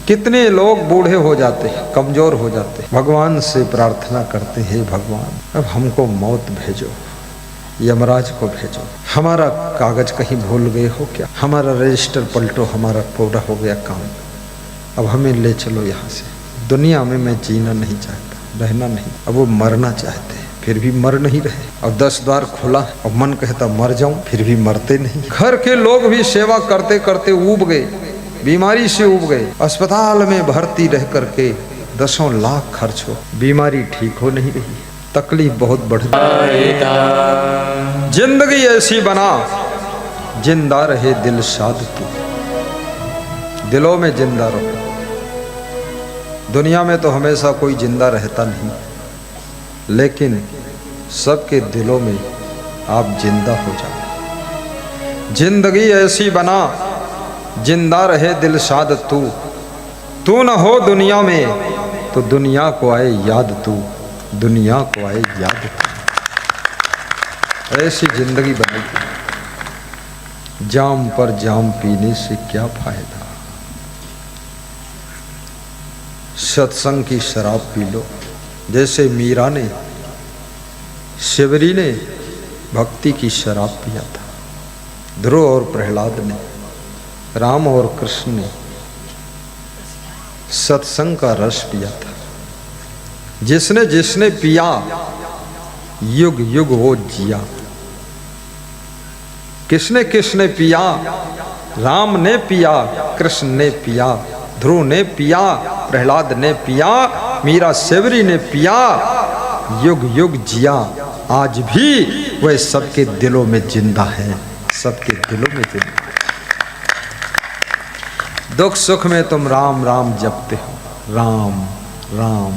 कितने लोग बूढ़े हो जाते हैं, कमजोर हो जाते हैं, भगवान से प्रार्थना करते हैं, हे भगवान अब हमको मौत भेजो, यमराज को भेजो, हमारा कागज कहीं भूल गए हो क्या, हमारा रजिस्टर पलटो, हमारा पूरा हो गया काम, अब हमें ले चलो यहाँ से, दुनिया में मैं जीना नहीं चाहता, रहना नहीं। अब वो मरना चाहते हैं फिर भी मर नहीं रहे, और 10 द्वार खुला और मन कहता मर जाऊं, फिर भी मरते नहीं। घर के लोग भी सेवा करते करते ऊब गए, बीमारी से ऊब गए, अस्पताल में भर्ती रह करके 10 लाख खर्च हो, बीमारी ठीक हो नहीं रही, तकलीफ बहुत बढ़ रही। जिंदगी ऐसी बना जिंदा रहे दिल शाद तू, दिलों में जिंदा रहो। दुनिया में तो हमेशा कोई जिंदा रहता नहीं, लेकिन सबके दिलों में आप जिंदा हो जाओ। जिंदगी ऐसी बना जिंदा रहे दिल शाद तू, तू न हो दुनिया में तो दुनिया को आए याद तू, दुनिया को आए याद तू। ऐसी जिंदगी बनाई, जाम पर जाम पीने से क्या फायदा, सत्संग की शराब पी लो। जैसे मीरा ने, शिवरी ने भक्ति की शराब पिया था, ध्रुव और प्रहलाद ने, राम और कृष्ण ने सत्संग का रस पिया था। जिसने जिसने पिया युग युग वो जिया। किसने किसने पिया, राम ने पिया, कृष्ण ने पिया, ध्रुव ने पिया, प्रहलाद ने पिया, मीरा सेवरी ने पिया, युग युग जिया। आज भी वह सबके दिलों में जिंदा है, सबके दिलों में जिंदा है। दुख सुख में तुम राम राम जपते हो, राम राम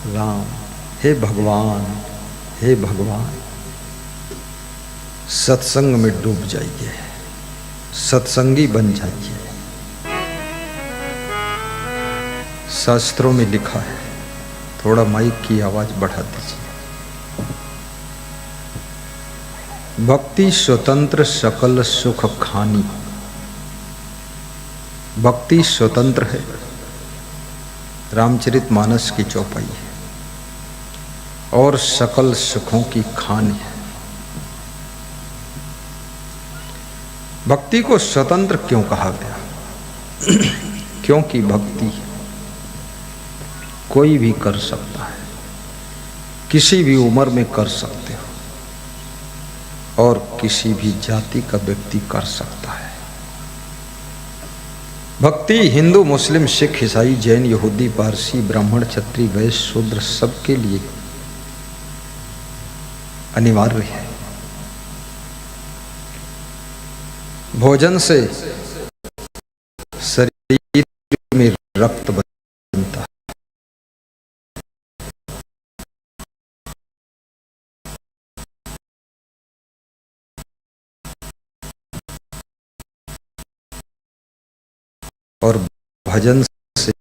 राम। हे भगवान, हे भगवान, सत्संग में डूब जाइए, सत्संगी बन जाइए। शास्त्रों में लिखा है, थोड़ा माइक की आवाज बढ़ा दीजिए। भक्ति स्वतंत्र सकल सुख खानी, भक्ति स्वतंत्र है, रामचरितमानस की चौपाई है, और सकल सुखों की खान है। भक्ति को स्वतंत्र क्यों कहा गया? क्योंकि भक्ति कोई भी कर सकता है, किसी भी उम्र में कर सकते हो, और किसी भी जाति का व्यक्ति कर सकता है। भक्ति हिंदू, मुस्लिम, सिख, ईसाई, जैन, यहूदी, पारसी, ब्राह्मण, क्षत्रिय, वैश्य, शूद्र सबके लिए अनिवार्य है। भोजन से शरीर में रक्त बनता है, और भजन से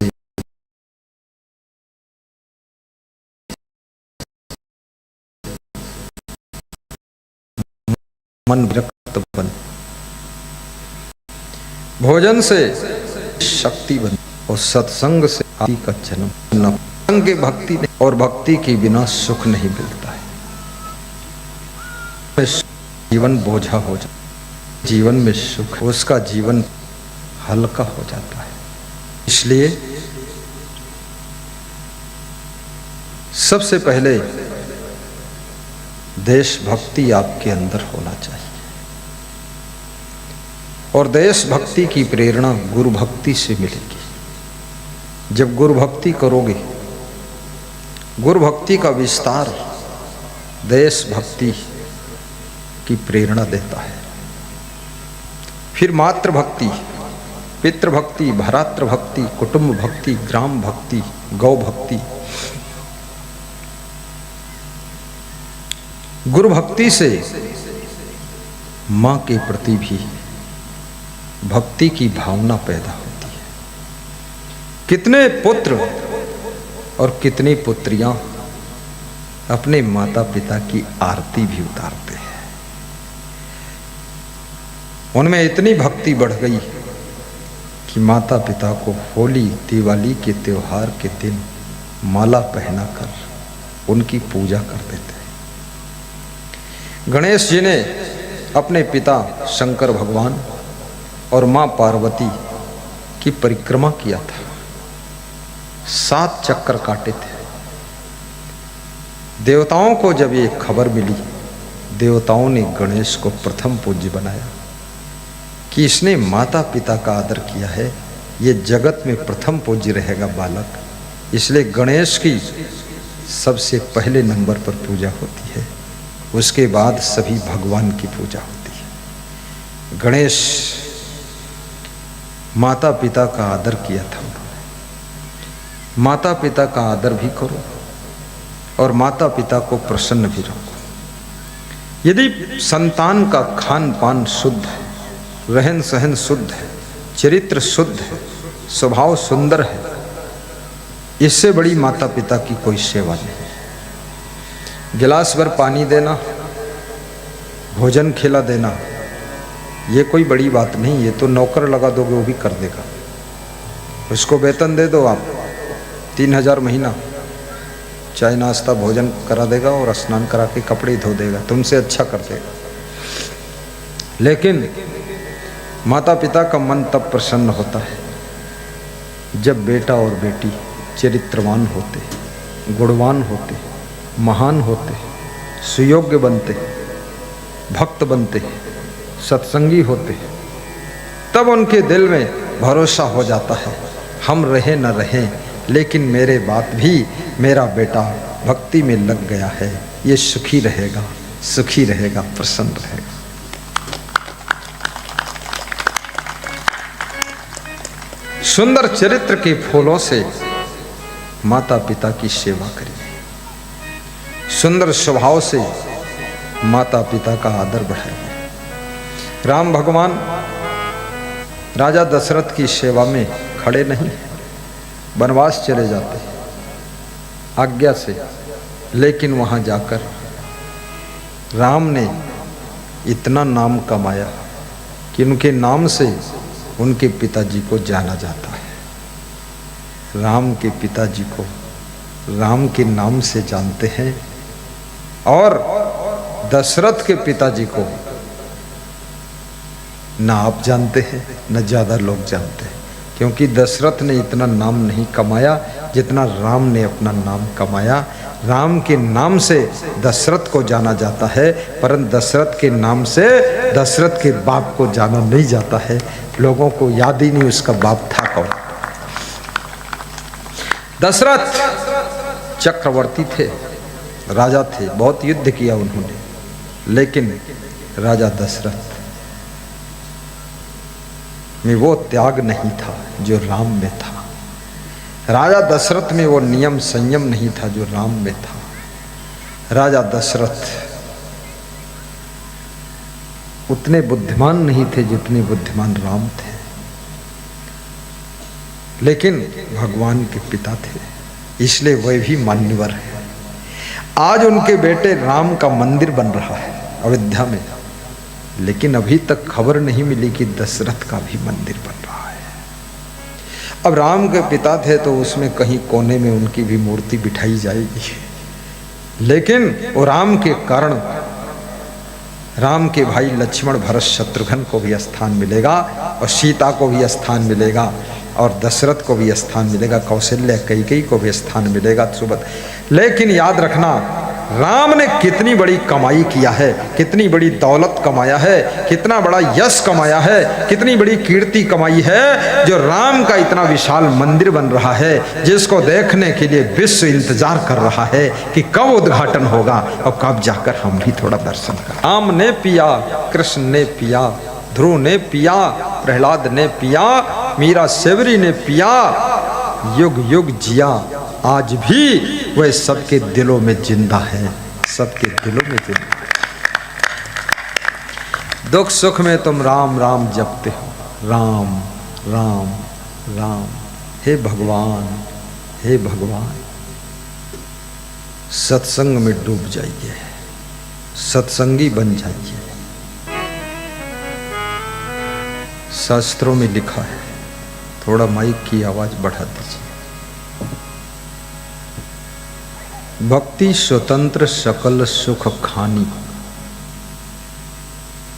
मन विरक्त बन, भोजन से शक्ति बन, और सत्संग से आदि का जन्म। सत्संग की भक्ति नहीं, और भक्ति के बिना सुख नहीं मिलता है। जीवन बोझा हो जाता, जीवन में सुख, उसका जीवन हल्का हो जाता है। इसलिए सबसे पहले देशभक्ति आपके अंदर होना चाहिए, और देशभक्ति की प्रेरणा गुरु भक्ति से मिलेगी। जब गुरु भक्ति करोगे, गुरु भक्ति का विस्तार देशभक्ति की प्रेरणा देता है। फिर मातृभक्ति, पितृभक्ति, भरातृ भक्ति, कुटुंब भक्ति, ग्राम भक्ति, गौ भक्ति। गुरु भक्ति से मां के प्रति भी भक्ति की भावना पैदा होती है। कितने पुत्र और कितनी पुत्रियां अपने माता पिता की आरती भी उतारते हैं। उनमें इतनी भक्ति बढ़ गई कि माता पिता को होली दिवाली के त्योहार के दिन माला पहनाकर उनकी पूजा करते थे। गणेश जी ने अपने पिता शंकर भगवान और माँ पार्वती की परिक्रमा किया था, 7 चक्कर काटे थे। देवताओं को जब ये खबर मिली, देवताओं ने गणेश को प्रथम पूज्य बनाया कि इसने माता पिता का आदर किया है, ये जगत में प्रथम पूज्य रहेगा बालक। इसलिए गणेश की सबसे पहले नंबर पर पूजा होती है, उसके बाद सभी भगवान की पूजा होती है। गणेश माता पिता का आदर किया था उन्होंने। माता पिता का आदर भी करो और माता पिता को प्रसन्न भी रखो। यदि संतान का खान पान शुद्ध है, रहन सहन शुद्ध है, चरित्र शुद्ध है, स्वभाव सुंदर है, इससे बड़ी माता पिता की कोई सेवा नहीं। गिलास भर पानी देना, भोजन खिला देना, ये कोई बड़ी बात नहीं। ये तो नौकर लगा दोगे वो भी कर देगा। उसको वेतन दे दो आप 3000 महीना, चाय नाश्ता भोजन करा देगा और स्नान करा के कपड़े धो देगा, तुमसे अच्छा कर देगा। लेकिन माता पिता का मन तब प्रसन्न होता है जब बेटा और बेटी चरित्रवान होते, गुणवान होते, महान होते, सुयोग्य बनते, भक्त बनते, सत्संगी होते। तब उनके दिल में भरोसा हो जाता है, हम रहे न रहें लेकिन मेरे बात भी मेरा बेटा भक्ति में लग गया है, ये सुखी रहेगा, सुखी रहेगा, प्रसन्न रहेगा। सुंदर चरित्र के फूलों से माता पिता की सेवा करिए, सुंदर स्वभाव से माता पिता का आदर बढ़ाइए। राम भगवान राजा दशरथ की सेवा में खड़े नहीं, वनवास चले जाते आज्ञा से, लेकिन वहाँ जाकर राम ने इतना नाम कमाया कि उनके नाम से उनके पिताजी को जाना जाता है। राम के पिताजी को राम के नाम से जानते हैं और दशरथ के पिताजी को ना आप जानते हैं न ज़्यादा लोग जानते हैं, क्योंकि दशरथ ने इतना नाम नहीं कमाया जितना राम ने अपना नाम कमाया। राम के नाम से दशरथ को जाना जाता है, परंतु दशरथ के नाम से दशरथ के बाप को जाना नहीं जाता है। लोगों को याद ही नहीं उसका बाप था कौन। दशरथ चक्रवर्ती थे, राजा थे, बहुत युद्ध किया उन्होंने, लेकिन राजा दशरथ में वो त्याग नहीं था जो राम में था। राजा दशरथ में वो नियम संयम नहीं था जो राम में था। राजा दशरथ उतने बुद्धिमान नहीं थे जितने बुद्धिमान राम थे, लेकिन भगवान के पिता थे, इसलिए वे भी मान्यवर है। आज उनके बेटे राम का मंदिर बन रहा है अयोध्या में, लेकिन अभी तक खबर नहीं मिली कि दशरथ का भी मंदिर बन रहा है। अब राम के पिता थे तो उसमें कहीं कोने में उनकी भी मूर्ति बिठाई जाएगी, लेकिन वो राम के कारण राम के भाई लक्ष्मण भरत शत्रुघ्न को भी स्थान मिलेगा और सीता को भी स्थान मिलेगा और दशरथ को भी स्थान मिलेगा, कौशल्या कैकेयी को भी स्थान मिलेगा, सुबह। लेकिन याद रखना, राम ने कितनी बड़ी कमाई किया है, कितनी बड़ी दौलत कमाया है, कितना बड़ा यश कमाया है, कितनी बड़ी कीर्ति कमाई है, जो राम का इतना विशाल मंदिर बन रहा है, जिसको देखने के लिए विश्व इंतजार कर रहा है कि कब उद्घाटन होगा और कब जाकर हम भी थोड़ा दर्शन करें। राम ने पिया, कृष्ण ने पिया, ध्रुव ने पिया, प्रहलाद ने पिया, मीरा सेवरी ने पिया, युग युग जिया, आज भी वह सबके दिलों में जिंदा है, सबके दिलों में जिंदा है। दुख सुख में तुम राम राम जपते हो, राम राम राम। हे भगवान, हे भगवान, सत्संग में डूब जाइए, सत्संगी बन जाइए। शास्त्रों में लिखा है थोड़ा माइक की आवाज बढ़ा दीजिए। भक्ति स्वतंत्र सकल सुख खानी।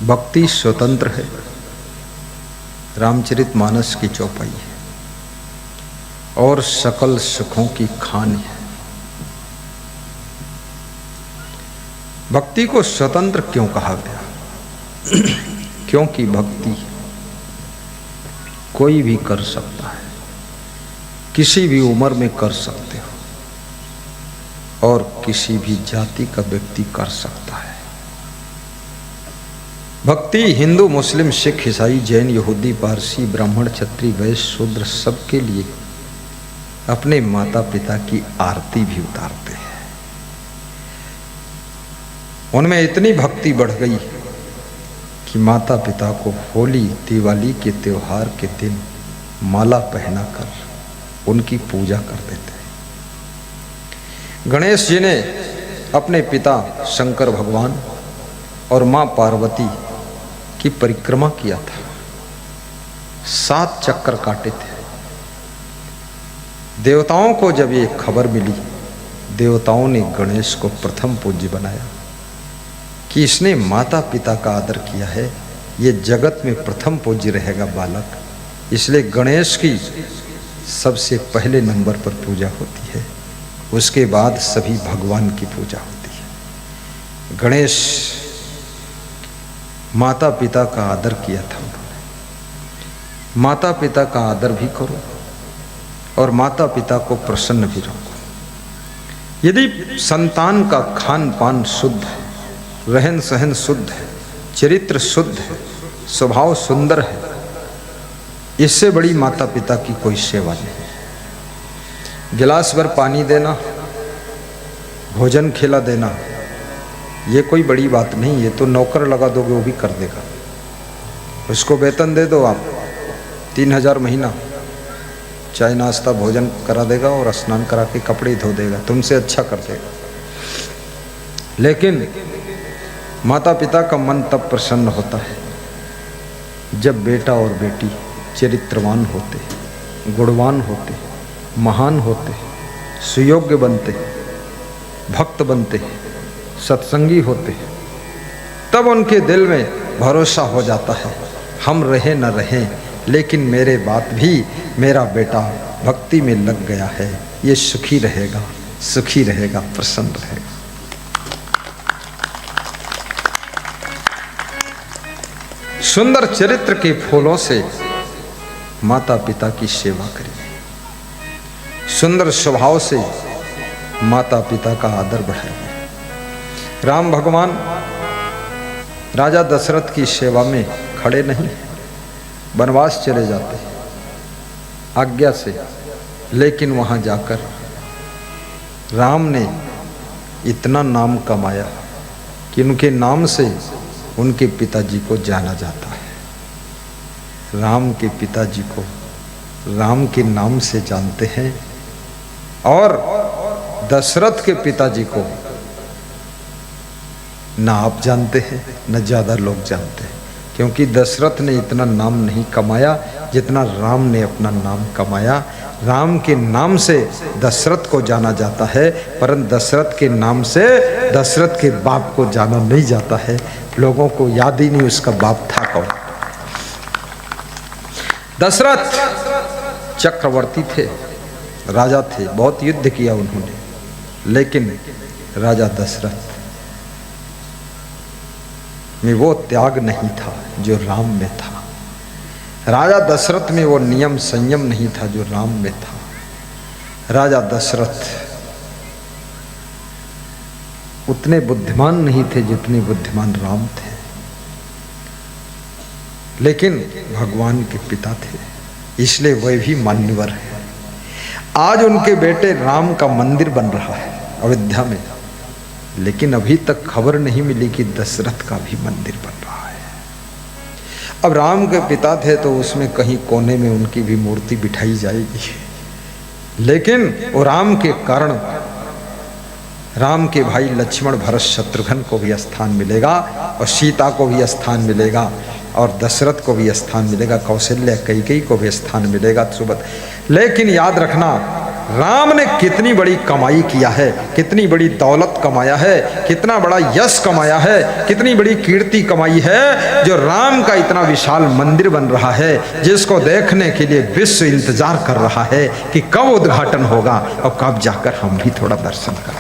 भक्ति स्वतंत्र है, रामचरितमानस की चौपाई है, और सकल सुखों की खानी है। भक्ति को स्वतंत्र क्यों कहा गया? क्योंकि भक्ति कोई भी कर सकता है, किसी भी उम्र में कर सकते हो, और किसी भी जाति का व्यक्ति कर सकता है। भक्ति हिंदू, मुस्लिम, सिख, ईसाई, जैन, यहूदी, पारसी, ब्राह्मण, क्षत्रिय, वैश्य, शूद्र सबके लिए अपने माता पिता की आरती भी उतारते हैं। उनमें इतनी भक्ति बढ़ गई कि माता पिता को होली दिवाली के त्योहार के दिन माला पहनाकर उनकी पूजा कर देते हैं। गणेश जी ने अपने पिता शंकर भगवान और मां पार्वती की परिक्रमा किया था, 7 चक्कर काटे थे। देवताओं को जब ये खबर मिली, देवताओं ने गणेश को प्रथम पूज्य बनाया कि इसने माता पिता का आदर किया है, ये जगत में प्रथम पूज्य रहेगा बालक। इसलिए गणेश की सबसे पहले नंबर पर पूजा होती है, उसके बाद सभी भगवान की पूजा होती है। गणेश माता पिता का आदर किया था उन्होंने। माता पिता का आदर भी करो और माता पिता को प्रसन्न भी रखो। यदि संतान का खान पान शुद्ध है, रहन सहन शुद्ध है, चरित्र शुद्ध है, स्वभाव सुंदर है, इससे बड़ी माता पिता की कोई सेवा नहीं। गिलास भर पानी देना, भोजन खिला देना, ये कोई बड़ी बात नहीं। ये तो नौकर लगा दोगे वो भी कर देगा। उसको वेतन दे दो आप 3000 महीना, चाय नाश्ता भोजन करा देगा और स्नान करा के कपड़े धो देगा, तुमसे अच्छा कर देगा। लेकिन माता पिता का मन तब प्रसन्न होता है जब बेटा और बेटी चरित्रवान होते, गुणवान होते, महान होते, सुयोग्य बनते, भक्त बनते, सत्संगी होते, तब उनके दिल में भरोसा हो जाता है, हम रहे न रहें लेकिन मेरे बात भी मेरा बेटा भक्ति में लग गया है, ये सुखी रहेगा, सुखी रहेगा, प्रसन्न रहेगा। सुंदर चरित्र के फूलों से माता पिता की सेवा करिए, सुंदर स्वभाव से माता पिता का आदर बढ़ाइए। राम भगवान राजा दशरथ की सेवा में खड़े नहीं, वनवास चले जाते आज्ञा से, लेकिन वहां जाकर राम ने इतना नाम कमाया कि उनके नाम से उनके पिताजी को जाना जाता है। राम के पिताजी को राम के नाम से जानते हैं, और दशरथ के पिताजी को ना आप जानते हैं न ज़्यादा लोग जानते हैं, क्योंकि दशरथ ने इतना नाम नहीं कमाया जितना राम ने अपना नाम कमाया। राम के नाम से दशरथ को जाना जाता है, परंतु दशरथ के नाम से दशरथ के बाप को जाना नहीं जाता है। लोगों को याद ही नहीं उसका बाप था कौन। दशरथ चक्रवर्ती थे, राजा थे, बहुत युद्ध किया उन्होंने, लेकिन राजा दशरथ में वो त्याग नहीं था जो राम में था। राजा दशरथ में वो नियम संयम नहीं था जो राम में था। राजा दशरथ उतने बुद्धिमान नहीं थे जितने बुद्धिमान राम थे, लेकिन भगवान के पिता थे, इसलिए वह भी मान्यवर है। आज उनके बेटे राम का मंदिर बन रहा है अयोध्या में, लेकिन अभी तक खबर नहीं मिली कि दशरथ का भी मंदिर बन रहा है। अब राम के पिता थे तो उसमें कहीं कोने में उनकी भी मूर्ति बिठाई जाएगी, लेकिन वो राम के कारण राम के भाई लक्ष्मण, भरत, शत्रुघ्न को भी स्थान मिलेगा और सीता को भी स्थान मिलेगा। और दशरथ को भी स्थान मिलेगा, कौशल्य कैकेयी को भी स्थान मिलेगा, सुबह। लेकिन याद रखना, राम ने कितनी बड़ी कमाई किया है, कितनी बड़ी दौलत कमाया है, कितना बड़ा यश कमाया है, कितनी बड़ी कीर्ति कमाई है, जो राम का इतना विशाल मंदिर बन रहा है, जिसको देखने के लिए विश्व इंतजार कर रहा है कि कब उद्घाटन होगा और कब जाकर हम भी थोड़ा दर्शन करें।